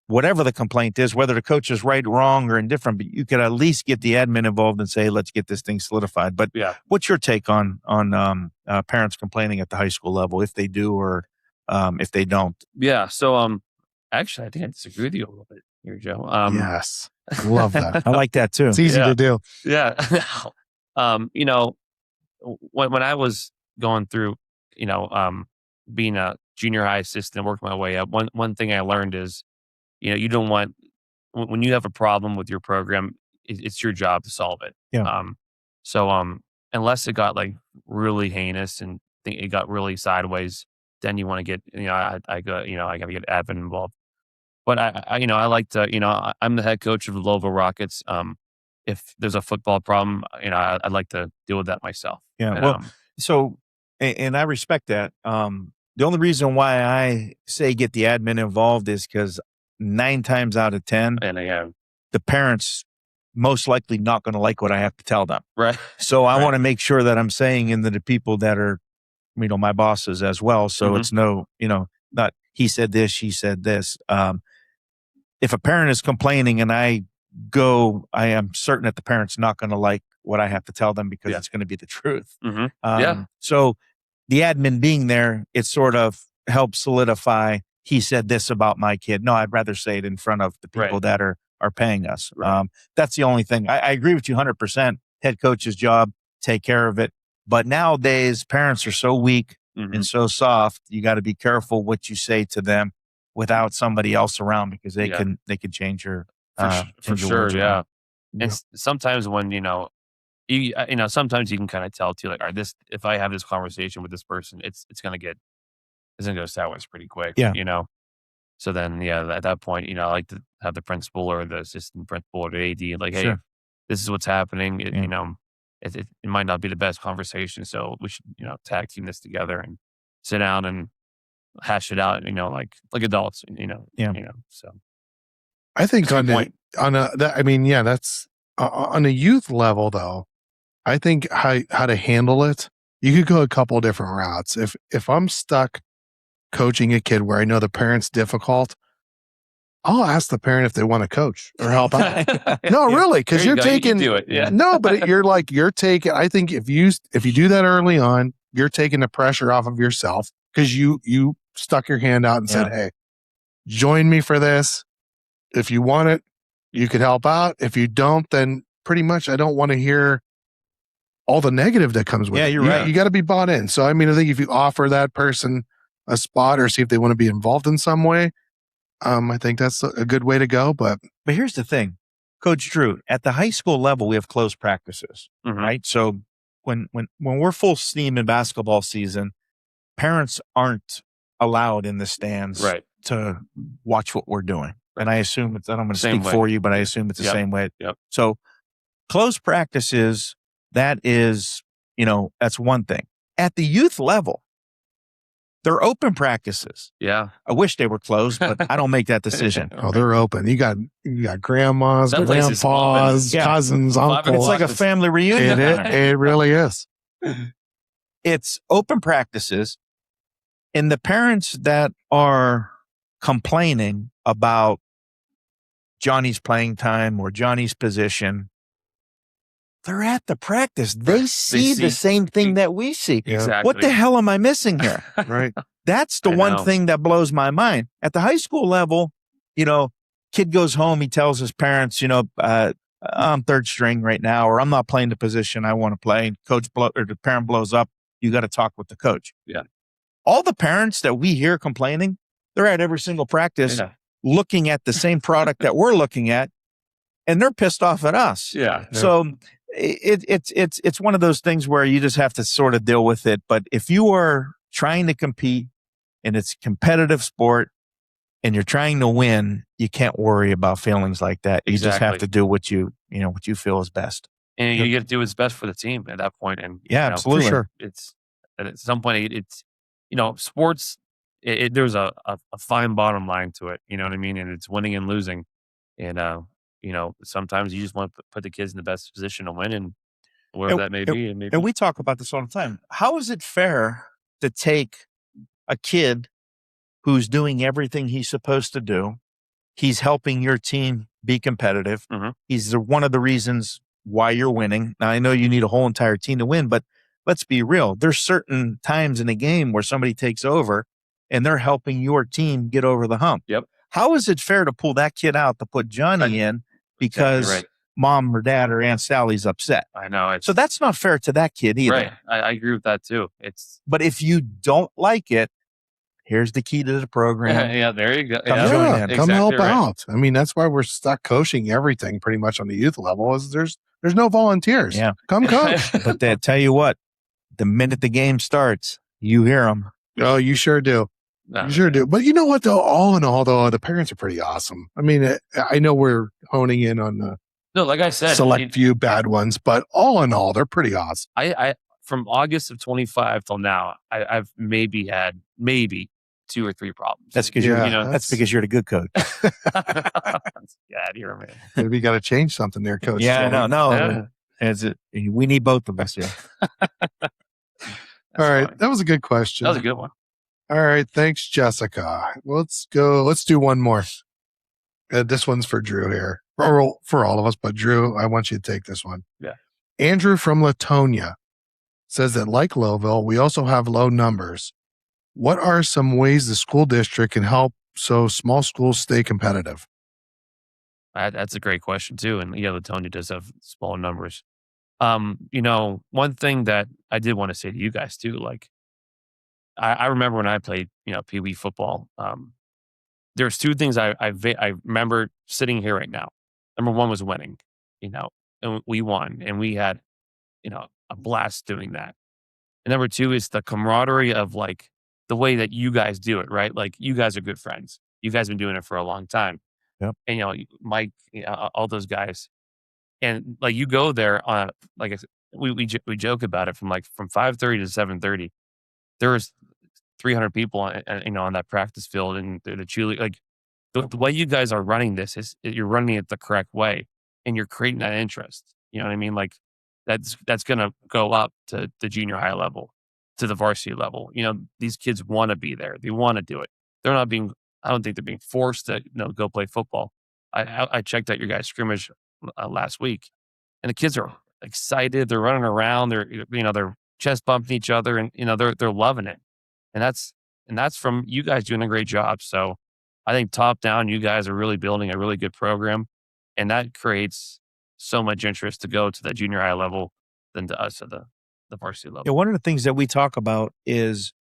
whatever the complaint is, whether the coach is right, wrong, or indifferent, but you could at least get the admin involved and say, let's get this thing solidified. But what's your take on parents complaining at the high school level, if they do or if they don't? Yeah. So, actually, I think I disagree with you a little bit here, Joe. Yes. I love that. I like that too. It's easy to do. Yeah. When I was going through, being a junior high assistant, working my way up, one thing I learned is, you don't want, when you have a problem with your program, it's your job to solve it. Yeah. Unless it got like really heinous and it got really sideways, then you want to get, I got to get admin involved. But I like to, I'm the head coach of the Lowellville Rockets. If there's a football problem, I'd like to deal with that myself. Yeah. And I respect that. The only reason why I say get the admin involved is because 9 times out of 10, the parents most likely not going to like what I have to tell them. Right. So I want to make sure that I'm saying into the people that are, my bosses as well. So it's not he said this, she said this. If a parent is complaining and I am certain that the parent's not going to like what I have to tell them because it's going to be the truth. So the admin being there, it sort of helps solidify, he said this about my kid. No, I'd rather say it in front of the people that are paying us. Right. That's the only thing. I agree with you 100%. Head coach's job, take care of it. But nowadays, parents are so weak and so soft. You got to be careful what you say to them without somebody else around, because they can change your for sure. Yeah. words around. And sometimes when sometimes you can kind of tell too, like, all right, if I have this conversation with this person, it's gonna go sour pretty quick. Yeah. So then, at that point, I like to have the principal or the assistant principal or the AD like, hey, Sure. this is what's happening. Yeah. It might not be the best conversation, so we should, tag team this together and sit down and hash it out, like adults, Yeah. So I think that's a good point. that's on a youth level though. I think how to handle it. You could go a couple different routes. If I'm stuck coaching a kid where I know the parent's difficult, I'll ask the parent if they want to coach or help out. No, really, because you're taking. You do it. Yeah. No, but you're taking. I think if you do that early on, you're taking the pressure off of yourself because you stuck your hand out and said, "Hey, join me for this. If you want it, you could help out. If you don't, then pretty much I don't want to hear all the negative that comes with it. Yeah, you're right. You got to be bought in. So, I think if you offer that person a spot or see if they want to be involved in some way, I think that's a good way to go. But here's the thing, Coach Drew, at the high school level, we have closed practices, right? So when we're full steam in basketball season, parents aren't allowed in the stands to watch what we're doing. And I assume I don't want to speak for you, but I assume it's the same way. Yep. So closed practices, that is, that's one thing. At the youth level, they're open practices. Yeah. I wish they were closed, but I don't make that decision. Oh, they're open. You got grandmas, That place is grandpas, open. cousins, uncles. It's like a family reunion. It really is. It's open practices. And the parents that are complaining about Johnny's playing time or Johnny's position, they're at the practice. They see the same thing that we see. Yeah. Exactly. What the hell am I missing here? Right. That's the one thing that blows my mind. At the high school level, kid goes home, he tells his parents, I'm third string right now, or I'm not playing the position I want to play. Or the parent blows up. You got to talk with the coach. Yeah. All the parents that we hear complaining, they're at every single practice looking at the same product that we're looking at, and they're pissed off at us. Yeah. So it's one of those things where you just have to sort of deal with it. But if you are trying to compete and it's a competitive sport and you're trying to win, you can't worry about feelings like that. You just have to do what you feel is best. And you get to do what's best for the team at that point. And absolutely. For sure. It's at some point it's sports. There's a fine bottom line to it. You know what I mean? And it's winning and losing. And sometimes you just want to put the kids in the best position to win, and wherever that may be. And we talk about this all the time. How is it fair to take a kid who's doing everything he's supposed to do? He's helping your team be competitive. He's one of the reasons why you're winning. Now, I know you need a whole entire team to win, but let's be real. There's certain times in a game where somebody takes over and they're helping your team get over the hump. Yep. How is it fair to pull that kid out to put Johnny in because mom or dad or Aunt Sally's upset? I know. So that's not fair to that kid either. Right. I agree with that too. But if you don't like it, here's the key to the program. Yeah, there you go. Come join in. Come help out. That's why we're stuck coaching everything pretty much on the youth level. Is there's no volunteers. Yeah. Come coach. But they tell you what, the minute the game starts, you hear them. Oh, you sure do. You sure do. But you know what, though? All in all, though, the parents are pretty awesome. I know we're honing in on the like I said, select few bad ones, but all in all, they're pretty awesome. I from August of 25 till now, I've maybe had 2 or 3 problems. That's because that's because you're the good coach. Yeah, you're man. Maybe you got to change something there, coach. Yeah, no. We need both of us. Yeah. All right, funny. That was a good question. That was a good one. All right, thanks, Jessica. Let's go. Let's do one more. This one's for Drew here, or for all of us, but Drew, I want you to take this one. Yeah. Andrew from Latonia says that, like Lowellville, we also have low numbers. What are some ways the school district can help so small schools stay competitive? That's a great question too. And Latonia does have small numbers. One thing that I did want to say to you guys too, like I remember when I played, Pee Wee football. There's 2 things I remember sitting here right now. Number one was winning, and we won, and we had a blast doing that. And number two is the camaraderie of like the way that you guys do it, right? Like you guys are good friends. You guys have been doing it for a long time. Yep. And Mike, all those guys, and like you go there on like I said, we joke about it from 5:30 to 7:30. There was 300 people on that practice field, and the cheerleader, like the way you guys are running this is you're running it the correct way, and you're creating that interest. You know what I mean? Like that's going to go up to the junior high level, to the varsity level. These kids want to be there. They want to do it. They're not being. I don't think they're being forced to go play football. I checked out your guys' scrimmage last week, and the kids are excited. They're running around. They're chest bumping each other, and they're loving it. And that's from you guys doing a great job. So I think top down, you guys are really building a really good program, and that creates so much interest to go to the junior high level than to us at the varsity level. Yeah, one of the things that we talk about is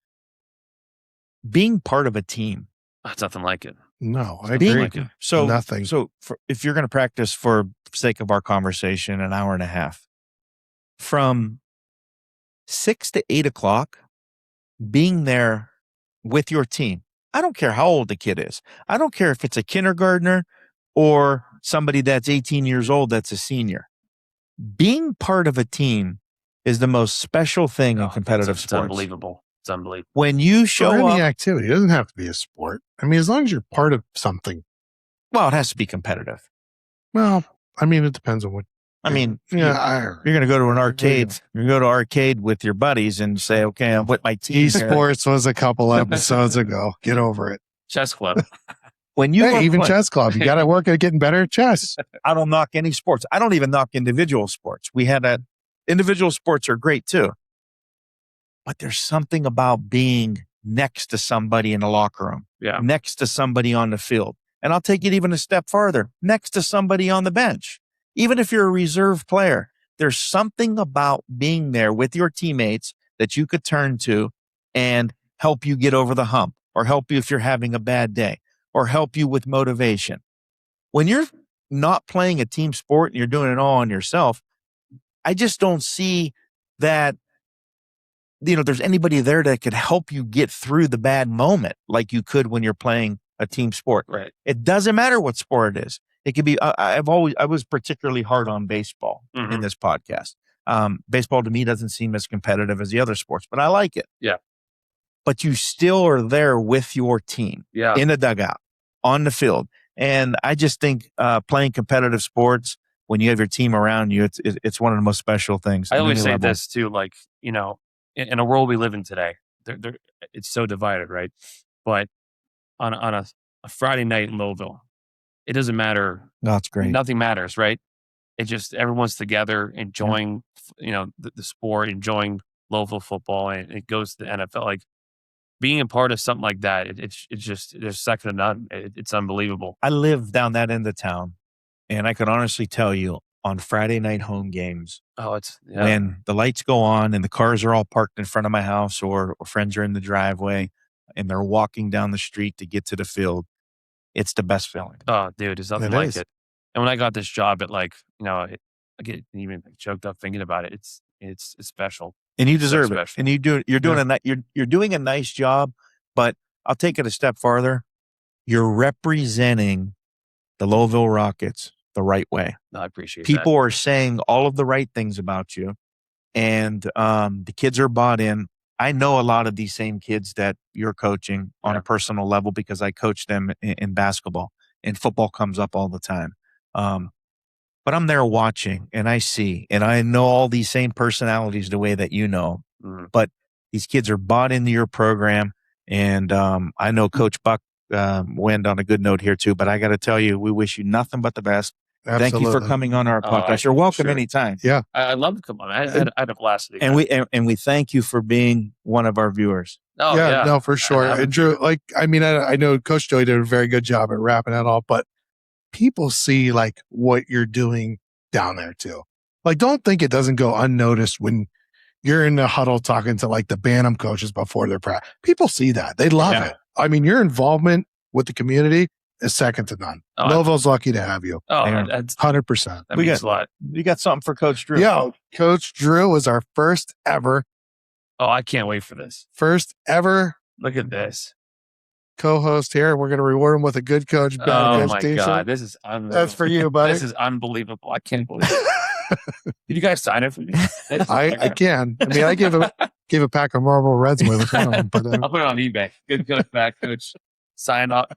being part of a team. That's nothing like it. No, I agree. Like it. So nothing. So if you're going to practice, for sake of our conversation, an hour and a half, from 6 to 8 o'clock, being there with your team. I don't care how old the kid is. I don't care if it's a kindergartner or somebody that's 18 years old that's a senior. Being part of a team is the most special thing in competitive it's sports. Unbelievable. It's unbelievable. When you show any up, activity, it doesn't have to be a sport. I mean, as long as you're part of something. well, it has to be competitive. Well, I mean, it depends on what. I mean, Yeah, you're going to go to an arcade. You're going to go to arcade with your buddies and say, okay, I'm with my team. Esports was a couple episodes ago. Get over it. Chess club. When you Hey, even play, chess club, you got to work at getting better at chess. I don't knock any sports. I don't even knock individual sports. We had that. Individual sports are great too. But there's something about being next to somebody in the locker room, Yeah. next to somebody on the field. And I'll take it even a step farther, next to somebody on the bench. Even if you're a reserve player, there's something about being there with your teammates that you could turn to and help you get over the hump, or help you if you're having a bad day, or help you with motivation. When you're not playing a team sport and you're doing it all on yourself, I just don't see that, there's anybody there that could help you get through the bad moment like you could when you're playing a team sport. Right. It doesn't matter what sport it is. It could be, I was particularly hard on baseball in this podcast. Baseball to me doesn't seem as competitive as the other sports, but I like it. Yeah. But you still are there with your team in the dugout, on the field. And I just think playing competitive sports, when you have your team around you, it's one of the most special things. I always say this too, like, in a world we live in today, it's so divided, right? But on a Friday night in Lowellville, it doesn't matter. No, it's great. Nothing matters, right? It just, everyone's together enjoying, the sport, enjoying Lowellville football, and it goes to the NFL. Like, being a part of something like that, it's just, there's second to none. It's unbelievable. I live down that end of town, and I could honestly tell you, on Friday night home games, when the lights go on and the cars are all parked in front of my house, or friends are in the driveway and they're walking down the street to get to the field, it's the best feeling. Oh, dude, there's nothing like it. And when I got this job, I get even choked up thinking about it. It's special. And you deserve it. Special. And you're doing a nice job, but I'll take it a step farther. You're representing the Lowellville Rockets the right way. No, I appreciate People are saying all of the right things about you, and the kids are bought in. I know a lot of these same kids that you're coaching on a personal level, because I coach them in basketball, and football comes up all the time. But I'm there watching, and I see, and I know all these same personalities the way that you know. But these kids are bought into your program, and I know Coach Buck went on a good note here too. But I got to tell you, we wish you nothing but the best. Absolutely. Thank you for coming on our podcast. You're welcome anytime. Yeah, I love to come on. I had a blast. And we thank you for being one of our viewers. Oh, yeah, no, for sure. And Drew, I know Coach Joey did a very good job at wrapping it all, but people see like what you're doing down there too. Like, don't think it doesn't go unnoticed when you're in the huddle talking to like the Bantam coaches before their practice. People see that. They love it. I mean, your involvement with the community is second to none. Oh, Lowellville's lucky to have you. Oh, Aaron. that's 100%. that We means got- a lot. You got something for Coach Drew? Yo, Coach Drew was our first ever Oh, I can't wait for this. Look at this. co-host here. We're going to reward him with a Good Coach Bad Oh Coach my t-shirt. God, this is unbelievable. That's for you, buddy. This is unbelievable. I can't believe it. Did you guys sign it for me? I can. I mean, I gave a pack of Marlboro Reds away with one of them, but I'll put it on eBay. Good coach, bad coach. Sign up.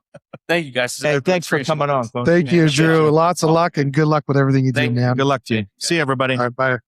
Thank you guys. Hey, thanks for coming on, Coach. thank you, Appreciate Drew. you. Lots of luck and good luck with everything you do, Thank you. man. Good luck to you. See you, everybody. All right, bye.